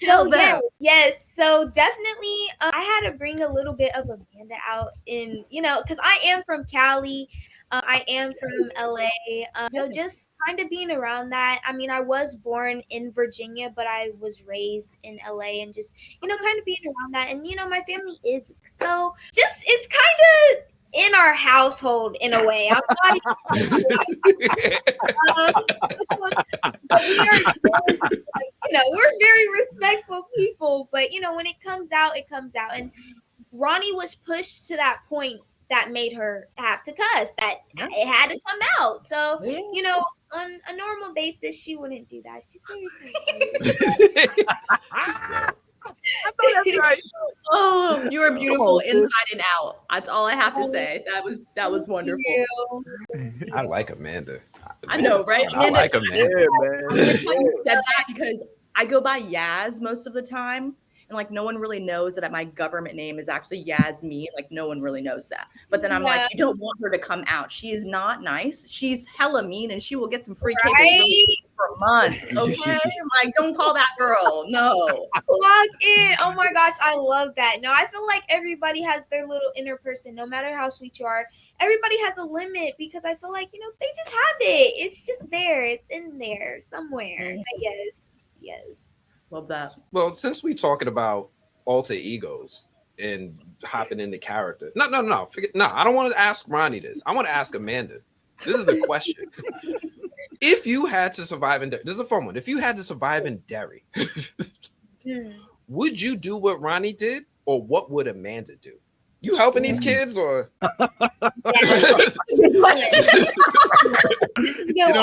So yeah, yes. So definitely, I had to bring a little bit of Amanda out in, because I am from Cali. I am from LA. So just kind of being around that. I mean, I was born in Virginia, but I was raised in LA, and just, kind of being around that. And, my family is, so just, it's kind of in our household in a way. I'm not but we are very, we're very respectful people. But when it comes out, it comes out. And Ronnie was pushed to that point that made her have to cuss. That it had to come out. So on a normal basis, she wouldn't do that. She's very I know that's right. Oh, you are beautiful inside and out. That's all I have to say. That was wonderful. I like Amanda. I know, right? I like Amanda. Yeah, man. I like how you said that because I go by Yaz most of the time. And like no one really knows that my government name is actually Yasmin. Like no one really knows that. But then I'm like, you don't want her to come out. She is not nice. She's hella mean, and she will get some free cable for months. Okay, like don't call that girl. No. Log in. Oh my gosh, I love that. No, I feel like everybody has their little inner person. No matter how sweet you are, everybody has a limit, because I feel like they just have it. It's just there. It's in there somewhere. Yes. Love that. Well, since we're talking about alter egos and hopping into character, no. I don't want to ask Ronnie this. I want to ask Amanda. This is the question. If you had to survive in Derry, this is a fun one. If you had to survive in Derry, would you do what Ronnie did, or what would Amanda do? You helping these kids, or? This is good.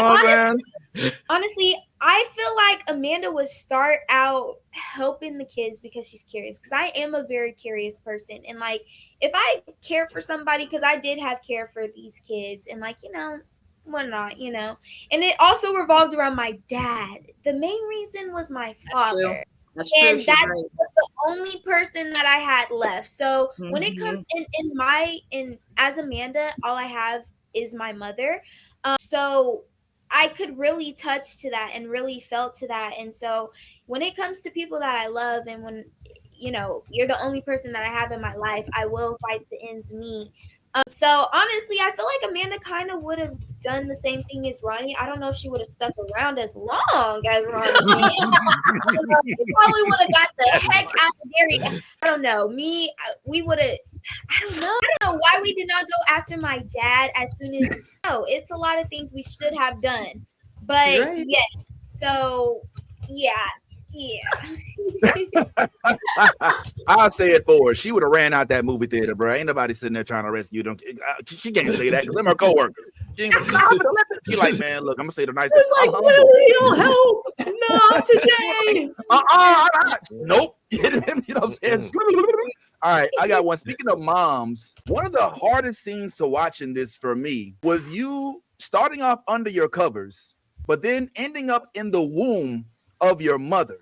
Honestly, I feel like Amanda would start out helping the kids because she's curious. Because I am a very curious person, and like if I care for somebody, because I did have care for these kids, and like why not, and it also revolved around my dad. The main reason was my father. That's true. And that was the only person that I had left. So when it comes in as Amanda, all I have is my mother. So I could really touch to that and really felt to that. And so when it comes to people that I love, and when you're the only person that I have in my life, I will fight the ends meet. So honestly, I feel like Amanda kind of would have done the same thing as Ronnie. I don't know if she would have stuck around as long as Ronnie. Probably would have got the heck out of Derry. I don't know. We would have. I don't know why we did not go after my dad as soon as. No, it's a lot of things we should have done, but yes. So yeah. I'll say it for her. She would have ran out that movie theater, bro. Ain't nobody sitting there trying to rescue them. She can't say that because them are coworkers. She like, man, look, I'm gonna say the nice thing. It's like, Willie, help! Not today. Nope. You know what I'm saying? All right, I got one. Speaking of moms, one of the hardest scenes to watch in this for me was you starting off under your covers, but then ending up in the womb of your mother,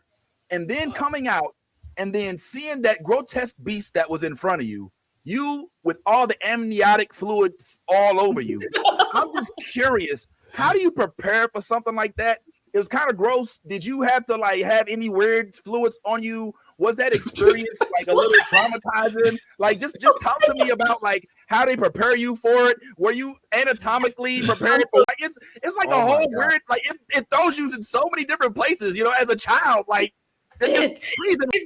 and then coming out and then seeing that grotesque beast that was in front of you with all the amniotic fluids all over you. I'm just curious, how do you prepare for something like that? It was kind of gross. Did you have to like have any weird fluids on you? Was that experience like a little traumatizing? Like just talk to me about like how they prepare you for it. Were you anatomically prepared for like it's like a whole weird, like it throws you in so many different places, as a child. Like it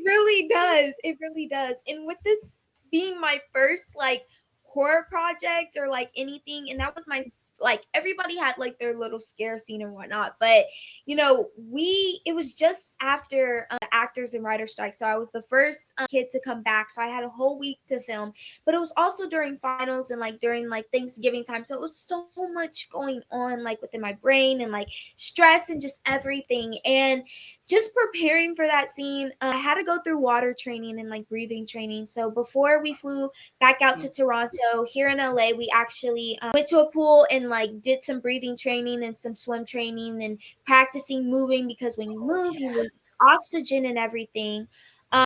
really does. It really does. And with this being my first like horror project or like anything, and that was my like everybody had like their little scare scene and whatnot, but it was just after the actors and writer strike, so I was the first kid to come back, so I had a whole week to film, but it was also during finals and like during like Thanksgiving time, so it was so much going on like within my brain and like stress and just everything. And just preparing for that scene, I had to go through water training and like breathing training. So before we flew back out to Toronto, here in LA, we actually went to a pool and like did some breathing training and some swim training and practicing moving, because when you move, you lose oxygen and everything.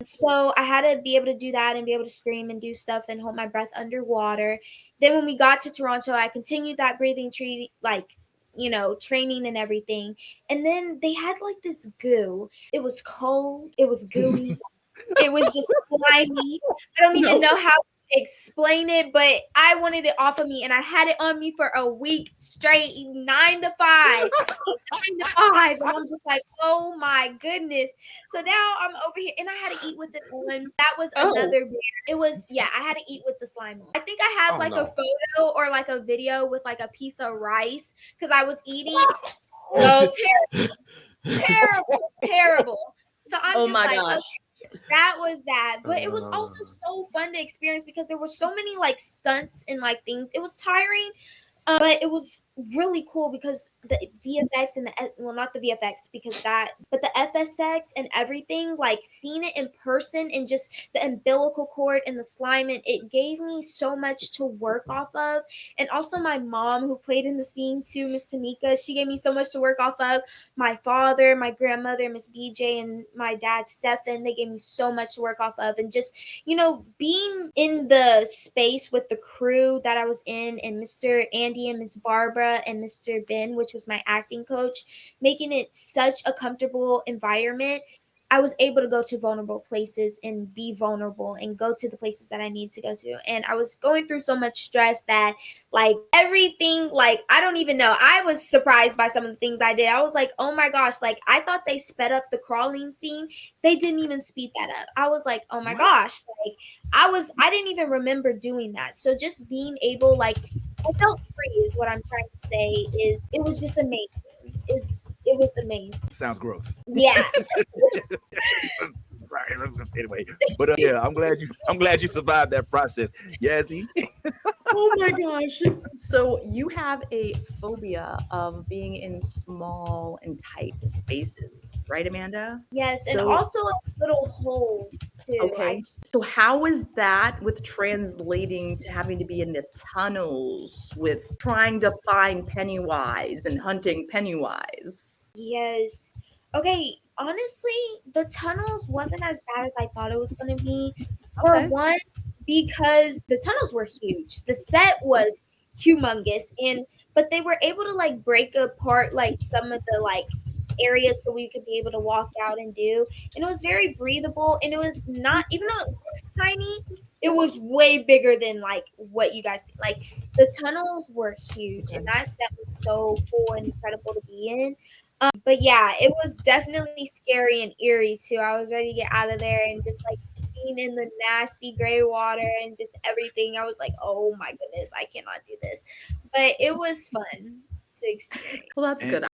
So I had to be able to do that and be able to scream and do stuff and hold my breath underwater. Then when we got to Toronto, I continued that breathing training, like training and everything. And then they had like this goo. It was cold. It was gooey. It was just slimy. I don't even know how to explain it, but I wanted it off of me, and I had it on me for a week straight, 9 to 5, 9 to 5, and I'm just like, oh my goodness. So now I'm over here, and I had to eat with it on. That was another beer. It was, yeah, I had to eat with the slime on. I think I have like a photo or like a video with like a piece of rice because I was eating. No, terrible. So I'm just like, okay, that was that. But it was also so fun to experience because there were so many like stunts and like things. It was tiring, but it was really cool because the VFX and not the VFX because but the FSX and everything, like seeing it in person and just the umbilical cord and the slime, and it gave me so much to work off of. And also my mom, who played in the scene too, Miss Tanika, she gave me so much to work off of. My father, my grandmother, Miss BJ, and my dad, Stefan, they gave me so much to work off of. And just, being in the space with the crew that I was in, and Mr. Andy and Miss Barbara and Mr. Ben, which was my acting coach, making it such a comfortable environment. I was able to go to vulnerable places and be vulnerable and go to the places that I need to go to. And I was going through so much stress that like everything, like I don't even know. I was surprised by some of the things I did. I was like, oh my gosh, like I thought they sped up the crawling scene. They didn't even speed that up. I was like, oh my gosh, like I didn't even remember doing that. So just being able, like, I felt free is what I'm trying to say. It was just amazing. It was amazing. Sounds gross. Yeah. Anyway, but yeah, I'm glad you survived that process. Yazzie. Oh my gosh. So you have a phobia of being in small and tight spaces, right, Amanda? Yes, and also little holes too. Okay. So how is that with translating to having to be in the tunnels with trying to find Pennywise and hunting Pennywise? Yes. Okay, honestly, the tunnels wasn't as bad as I thought it was going to be. For one, because the tunnels were huge. The set was humongous, but they were able to like break apart like some of the like areas so we could be able to walk out and do. And it was very breathable, and it was not, even though it looks tiny, it was way bigger than like what you guys like. The tunnels were huge, and that set was so cool and incredible to be in. But yeah, it was definitely scary and eerie too. I was ready to get out of there, and just like being in the nasty gray water and just everything. I was like, oh my goodness, I cannot do this. But it was fun to experience. Well, that's good.